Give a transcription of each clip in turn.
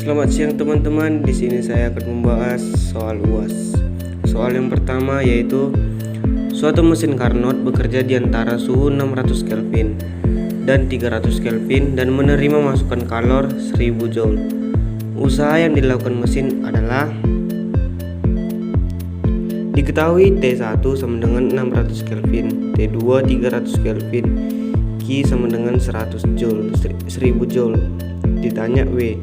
Selamat siang teman-teman. Di sini saya akan membahas soal UAS. Soal yang pertama yaitu suatu mesin Carnot bekerja di antara suhu 600 Kelvin dan 300 Kelvin dan menerima masukan kalor 1000 Joule. Usaha yang dilakukan mesin adalah diketahui T1 sama dengan 600 Kelvin, T2 300 Kelvin, Q sama dengan 100 Joule, 1000 Joule. Ditanya W,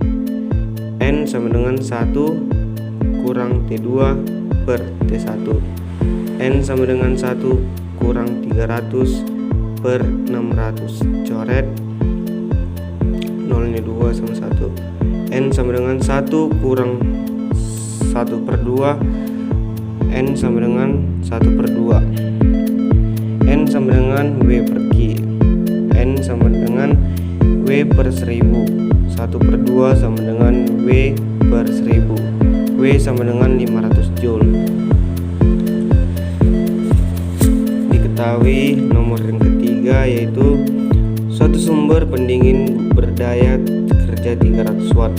N sama dengan 1 kurang T2 per T1, N sama dengan 1 kurang 300 per 600. Coret nolnya 2 sama 1. N sama dengan 1 kurang 1 per 2, N sama dengan 1 per 2. N sama dengan W per Q, N sama dengan W per 1000. 1 per 2 sama dengan W per 1000. W sama dengan 500 Joule. Diketahui nomor yang ketiga yaitu suatu sumber pendingin berdaya kerja 300 watt.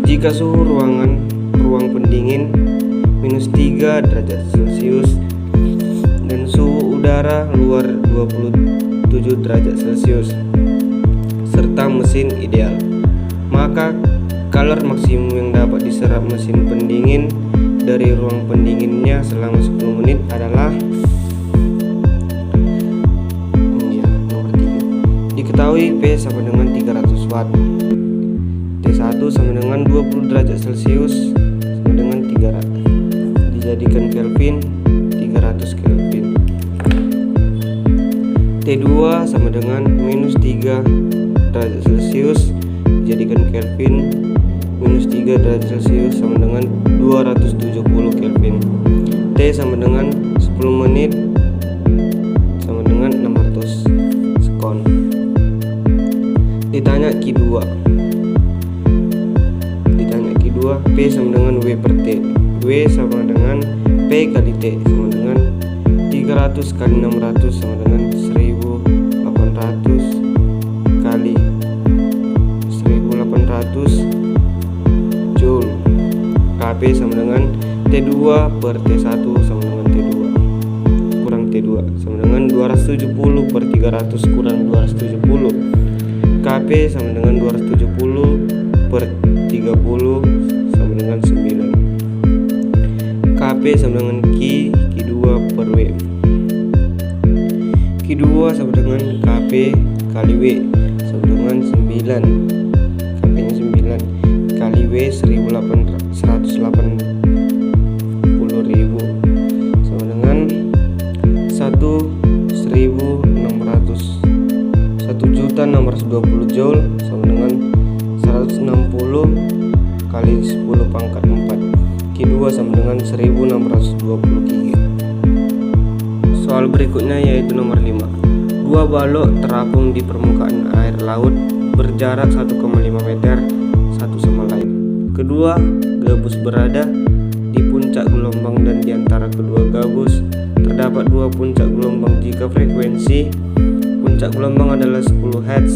Jika suhu ruang pendingin minus 3 derajat Celcius dan suhu udara luar 27 derajat Celcius serta mesin ideal, maka kalor maksimum yang dapat diserap mesin pendingin dari ruang pendinginnya selama 10 menit adalah nomor 3. Diketahui P sama dengan 300 watt, T1 sama dengan 20 derajat Celcius sama dengan 300, dijadikan Kelvin 300 Kelvin. T2 sama dengan minus 3 derajat Celcius dijadikan Kelvin minus 3 derajat Celcius sama dengan 270 Kelvin. T sama dengan 10 menit sama dengan 600 sekon. Ditanya Q2, P sama dengan W per T. W sama dengan P kali T sama dengan 300 kali 600 sama dengan 1800 kali 1800 Joule. Kp sama dengan T2 per T1 sama dengan T2 kurang T2 sama dengan 270 per 300 kurang 270. Kp sama dengan 270 per 30 sama dengan 9. Kp sama dengan Q2 per W. Q2 sama dengan Kp kali W sama dengan 9. Kp nya 9 kali W 180.000 sama dengan 1.620 Joule sama dengan 160 kali 10 pangkat 4. Q2 sama dengan 1620 kg. Soal berikutnya yaitu nomor 5. Dua balok terapung di permukaan air laut berjarak 1,5 meter satu sama lain. Kedua gabus berada di puncak gelombang dan di antara kedua gabus terdapat dua puncak gelombang. Jika frekuensi puncak gelombang adalah 10 Hz,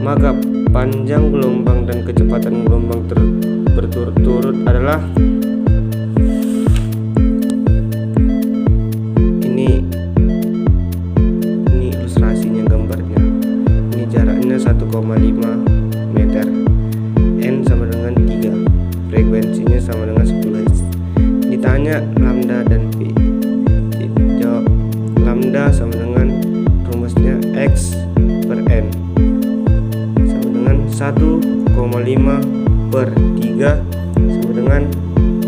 maka panjang gelombang dan kecepatan gelombang berturut-turut adalah ini ilustrasinya, gambarnya. Ini jaraknya 1,5 meter. N sama dengan 3, frekuensinya sama dengan 10 Hz. Ditanya lambda dan P. Jawab lambda sama dengan rumusnya X per N sama dengan 1,5 per 3 sama dengan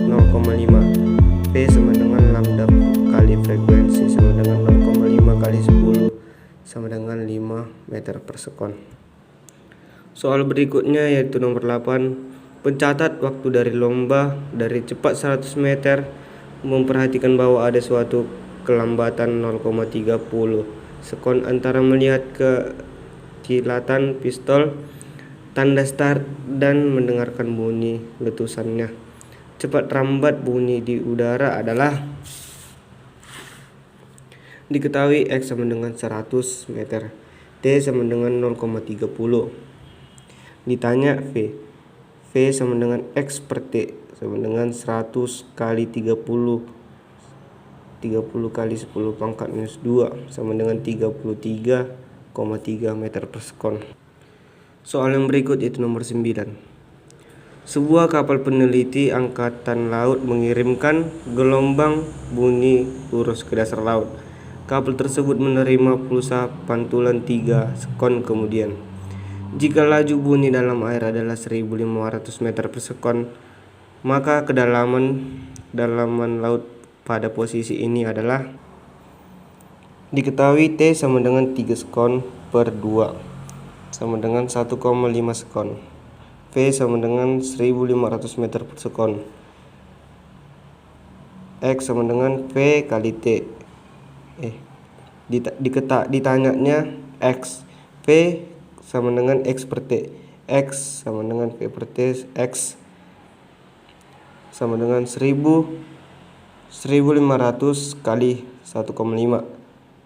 0,5. P sama dengan lambda kali frekuensi sama dengan 0,5 kali 10 sama dengan 5 meter per sekon. Soal berikutnya yaitu nomor 8. Pencatat waktu dari lomba dari cepat 100 meter memperhatikan bahwa ada suatu kelambatan 0,30 sekon antara melihat ke kilatan pistol, tanda start dan mendengarkan bunyi letusannya. Cepat rambat bunyi di udara adalah diketahui X sama dengan 100 meter, T sama dengan 0,30. Ditanya V. V sama dengan X per T sama dengan 100 kali 30 kali 10 pangkat minus 2 sama dengan 33,3 meter per sekon. Soal yang berikut yaitu nomor 9. Sebuah kapal peneliti angkatan laut mengirimkan gelombang bunyi lurus ke dasar laut. Kapal tersebut menerima pulsa pantulan 3 sekon kemudian. Jika laju bunyi dalam air adalah 1500 meter per sekon, maka kedalaman laut pada posisi ini adalah diketahui T sama dengan 3 sekon per 2 sama dengan 1,5 sekon. V sama dengan 1500 meter per sekon. X sama dengan V kali T. Ditanyanya X. V sama dengan X per T. X sama dengan V per T. X sama dengan 1500 kali 1,5.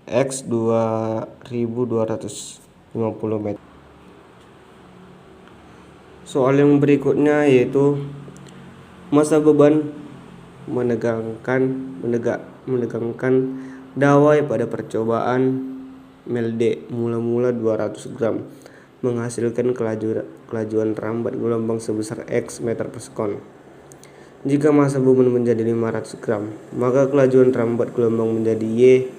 X 2250 meter. Soal yang berikutnya yaitu masa beban menegangkan dawai pada percobaan melde mula-mula 200 gram menghasilkan kelajuan rambat gelombang sebesar X meter per sekon. Jika masa beban menjadi 500 gram, maka kelajuan rambat gelombang menjadi Y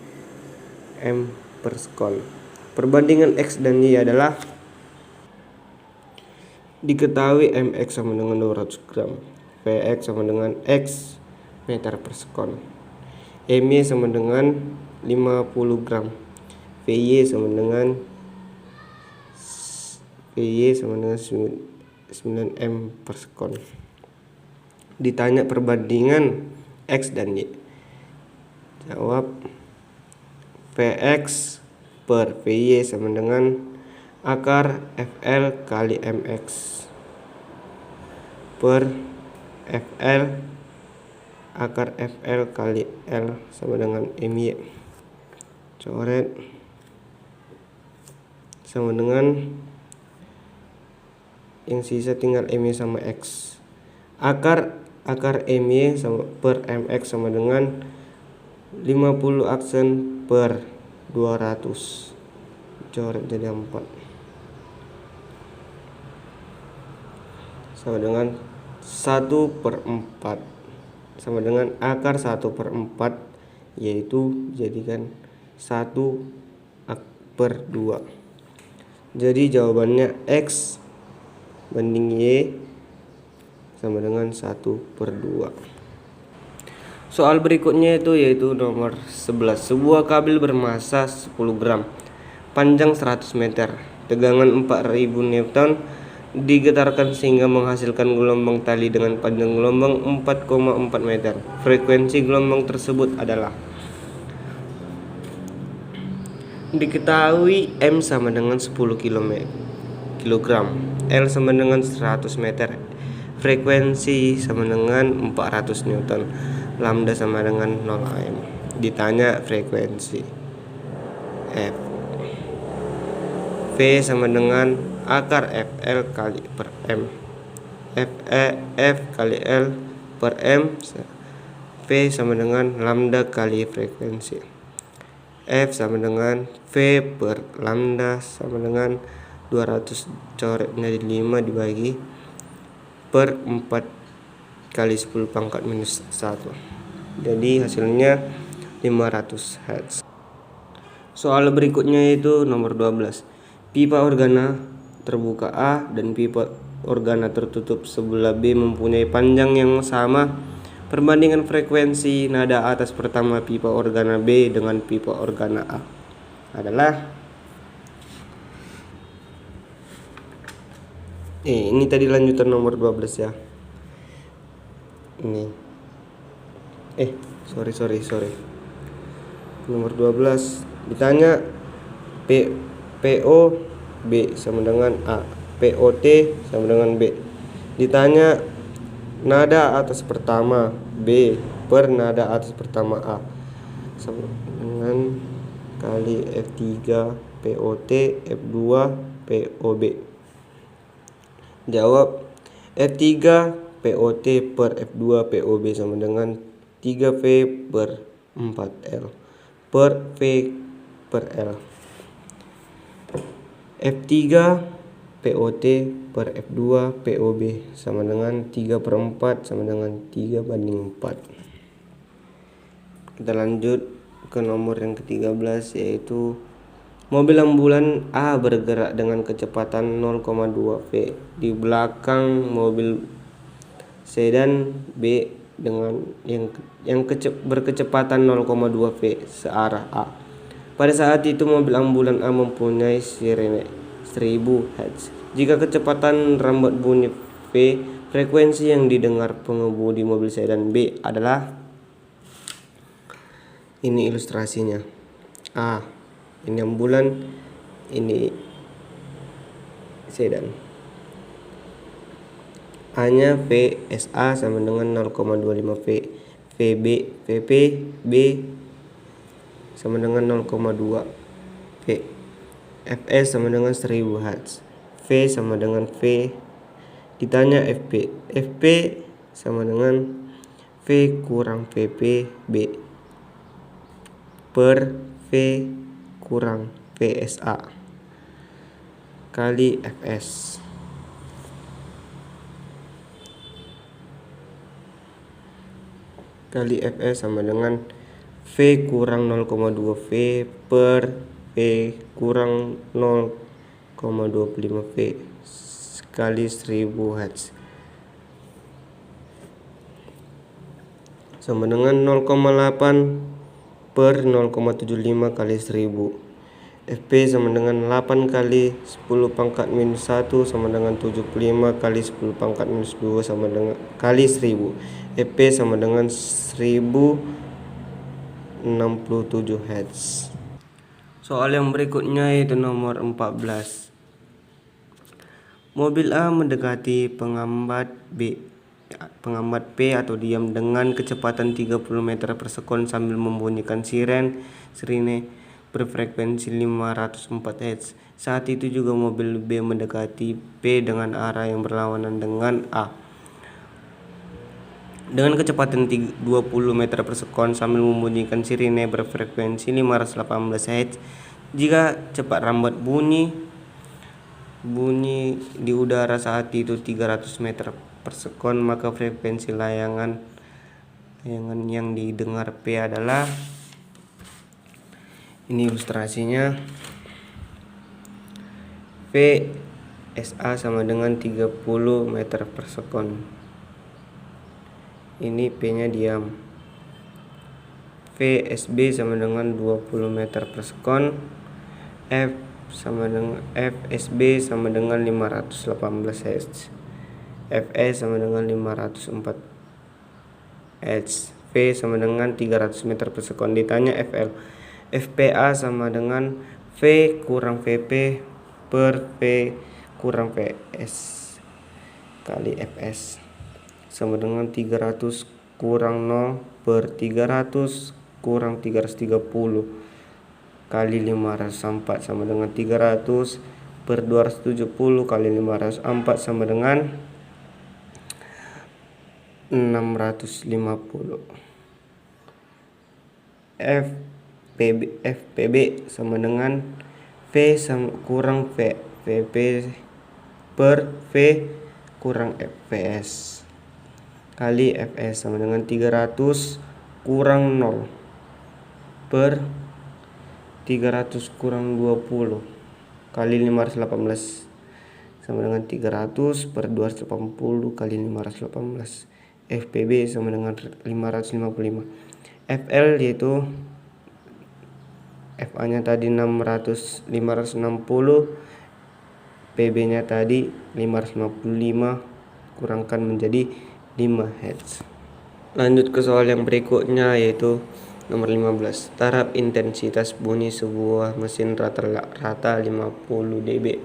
m per sekon. Perbandingan X dan Y adalah diketahui mx sama dengan 200 gram, Vx sama dengan X meter per sekon, My sama dengan 50 gram, Vy sama dengan 9 m per sekon. Ditanya perbandingan X dan Y. Jawab Vx per Vy sama dengan akar Fl kali Mx per Fl akar Fl kali L sama dengan My. Coret sama dengan yang sisa tinggal My sama X. Akar My sama per Mx sama dengan 50 aksen per 200. Coret jadi 4 sama dengan 1/4 sama dengan akar 1/4, yaitu jadikan 1/2. Jadi jawabannya X banding Y sama dengan 1/2. Soal berikutnya yaitu nomor 11. Sebuah kabel bermasa 10 gram, panjang 100 meter, tegangan 4000 Newton digetarkan sehingga menghasilkan gelombang tali dengan panjang gelombang 4,4 meter. Frekuensi gelombang tersebut adalah diketahui M sama dengan 10 kilogram, L sama dengan 100 meter, frekuensi sama dengan 400 Newton, lambda sama dengan 0 AM. Ditanya frekuensi F. V sama dengan akar Fl kali per M. F kali L per M. V sama dengan lambda kali frekuensi. F sama dengan V per lambda sama dengan 200, coret menjadi 5 dibagi per 4 kali 10 pangkat minus 1. Jadi hasilnya 500 Hz. Soal berikutnya yaitu nomor 12. Pipa organa terbuka A dan pipa organa tertutup sebelah B mempunyai panjang yang sama. Perbandingan frekuensi nada atas pertama pipa organa B dengan pipa organa A adalah ini tadi lanjutan nomor 12 ya. Ini sorry. Nomor 12 ditanya PO B sama dengan A, POT sama dengan B. Ditanya nada atas pertama B per nada atas pertama A sama dengan kali F3 POT F2 POB. Jawab F3 POT per F2 POB sama dengan 3V per 4L per V per L. F3 POT per F2 POB sama dengan 3/4 sama dengan 3/4. Kita lanjut ke nomor yang ke-13, yaitu mobil ambulan A bergerak dengan kecepatan 0,2 V di belakang mobil sedan B dengan yang berkecepatan 0,2 V searah A. Pada saat itu mobil ambulan A mempunyai sirene 1000 Hz. Jika kecepatan rambat bunyi V, frekuensi yang didengar pengemudi mobil sedan B adalah, ini ilustrasinya. A, ini ambulan, ini sedan. A-nya VSA sama dengan 0,25 V, VP B sama dengan 0,2 V, Fs sama dengan 1000 Hz, V sama dengan V. Ditanya FP sama dengan V kurang VP B per V kurang VSA kali Fs. Kali Fs sama dengan V kurang 0,2 V per V kurang 0,25 V kali 1000 Hz sama dengan 0,8 per 0,75 kali 1000. Fp sama dengan 8 kali 10 pangkat minus 1 sama dengan 75 kali 10 pangkat minus 2 sama dengan kali 1000. Fp sama dengan 1067 Hz. Soal yang berikutnya yaitu nomor 14. Mobil A mendekati pengambat P atau diam dengan kecepatan 30 meter per sekon sambil membunyikan sirene berfrekuensi 504 Hz. Saat itu juga mobil B mendekati P dengan arah yang berlawanan dengan A dengan kecepatan 20 meter per sekon sambil membunyikan sirene berfrekuensi 518 Hz. Jika cepat rambat bunyi di udara saat itu 300 meter per sekon, maka frekuensi layangan yang didengar P adalah, ini ilustrasinya. VSA sama dengan 30 meter per sekon. Ini P-nya diam. VSB sama dengan 20 meter per sekon. FSB sama dengan 518 Hz. Fs sama dengan 504 Hz. V sama dengan 300 meter per sekon. Ditanya FL. FPA sama dengan V kurang VP per V kurang VS kali Fs sama dengan 300 kurang 0 per 300 kurang 330 kali 504 sama dengan 300 per 270 kali 504 sama dengan 650. FPB sama dengan V kurang VP per V kurang Fs kali Fs sama dengan 300 kurang 0 per 300 kurang 20 kali 518 sama dengan 300 per 280 kali 518. FPB sama dengan 555. FL yaitu FA nya tadi 560, PB nya tadi 555, kurangkan menjadi 5 Hz. Lanjut ke soal yang berikutnya yaitu nomor 15. Taraf intensitas bunyi sebuah mesin rata-rata 50 dB.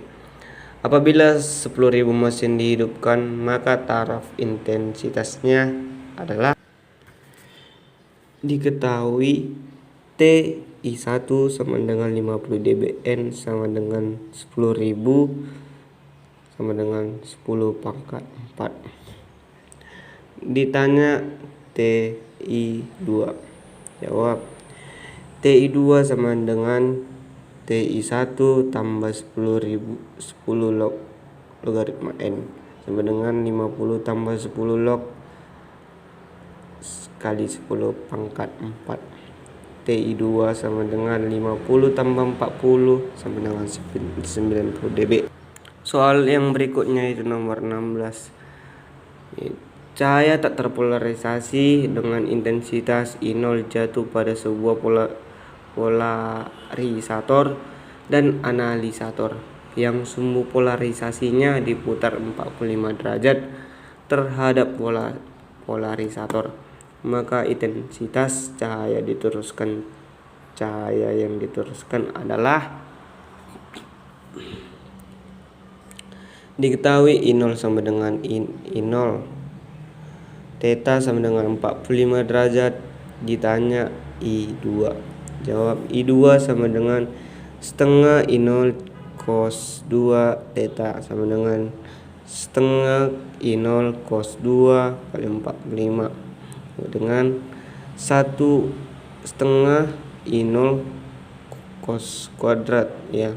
Apabila 10.000 mesin dihidupkan, maka taraf intensitasnya adalah, diketahui TI1 sama dengan 50 dBn sama dengan 10.000 sama dengan 10 pangkat 4. Ditanya TI2, jawab TI2 sama dengan TI1 tambah 10 log logaritma N sama dengan 50 tambah 10 log kali 10 pangkat 4. TI2 sama dengan 50 tambah 40 sama dengan 90 dB. Soal yang berikutnya itu nomor 16. Cahaya tak terpolarisasi dengan intensitas I0 jatuh pada sebuah polarisator dan analisator yang sumbu polarisasinya diputar 45 derajat terhadap polarisator. Maka intensitas cahaya yang diteruskan adalah, diketahui I0 sama dengan I0, theta sama dengan 45 derajat. Ditanya I2, jawab I2 sama dengan setengah I0 cos 2 theta sama dengan setengah I0 cos 2 kali 45 dengan 1 setengah I0 cos kuadrat ya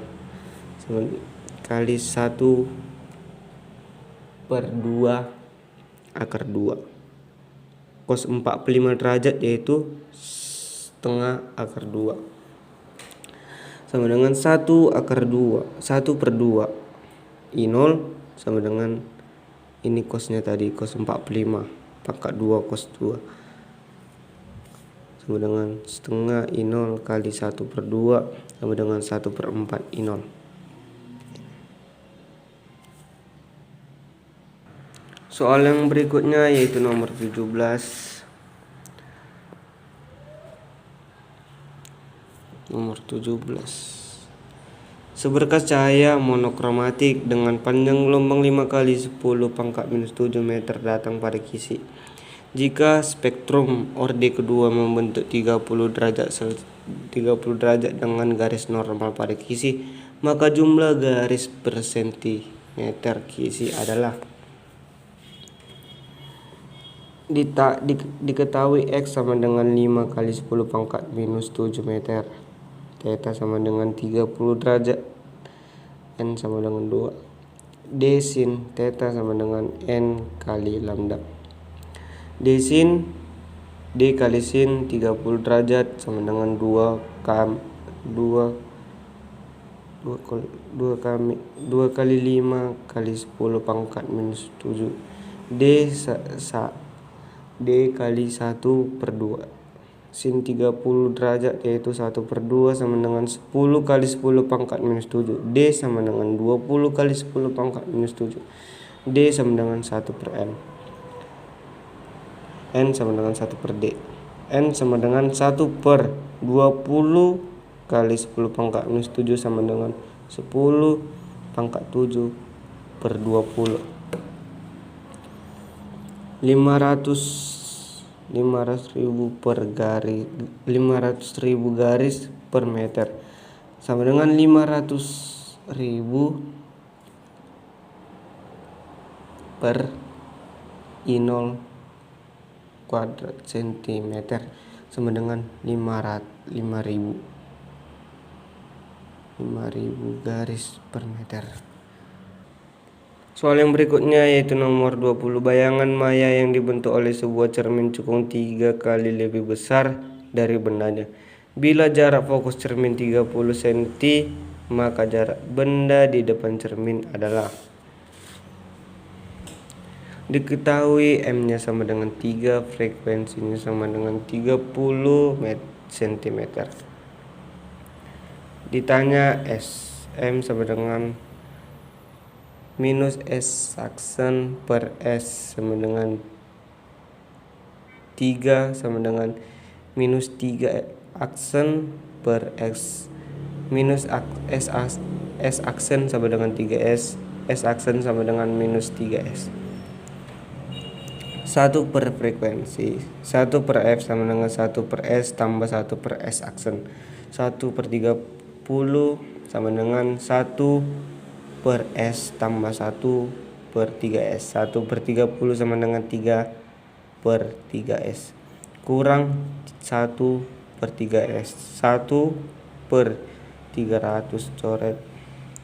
kali 1 per 2 akar 2 cos 45 derajat yaitu setengah akar 2 sama dengan 1 akar 2 1 per 2 I0 sama dengan ini cosnya tadi cos 45 pangkat 2 cos 2 sama dengan setengah I0 kali 1 per 2 sama dengan 1 per 4 I0. Soal yang berikutnya yaitu nomor 17. Nomor 17. Seberkas cahaya monokromatik dengan panjang gelombang 5 kali 10 pangkat minus 7 meter datang pada kisi. Jika spektrum orde kedua membentuk 30 derajat dengan garis normal pada kisi, maka jumlah garis per sentimeter kisi adalah, diketahui X sama dengan 5 kali 10 pangkat minus 7 meter, theta sama dengan 30 derajat, N sama dengan 2, D sin theta sama dengan N kali lambda. D kali sin 30 derajat sama dengan 2 kali 5 kali 10 pangkat minus 7. D kali 1 per 2 sin 30 derajat yaitu 1 per 2 sama dengan 10 kali 10 pangkat minus 7. D sama dengan 20 kali 10 pangkat minus 7. D sama dengan 1 per N. N sama dengan 1 per D. N sama dengan 1 per 20 kali 10 pangkat minus 7 sama dengan 10 pangkat 7 per 20. 500.000 garis per meter sama dengan 500.000 per I0 kuadrat centimeter sama dengan 5.000 garis per meter. Soal yang berikutnya yaitu nomor 20. Bayangan maya yang dibentuk oleh sebuah cermin cukung 3 kali lebih besar dari bendanya. Bila jarak fokus cermin 30 cm, maka jarak benda di depan cermin adalah, diketahui M-nya sama dengan 3, frekuensinya sama dengan 30 cm. Ditanya S, M sama dengan minus S aksen per S sama dengan 3 sama dengan minus 3 aksen per X minus S aksen sama dengan 3S, S aksen sama dengan minus 3S. 1 per frekuensi, 1 per F sama dengan 1 per S tambah 1 per S aksen. 1 per 30 sama dengan 1 per S tambah 1 per 3S. 1 per 30 sama dengan 3 per 3S. Kurang 1 per 3S. 1 per 300 coret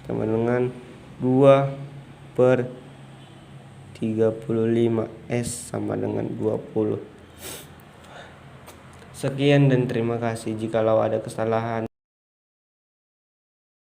sama dengan 2 per 35S sama dengan 20. Sekian dan terima kasih. Jikalau ada kesalahan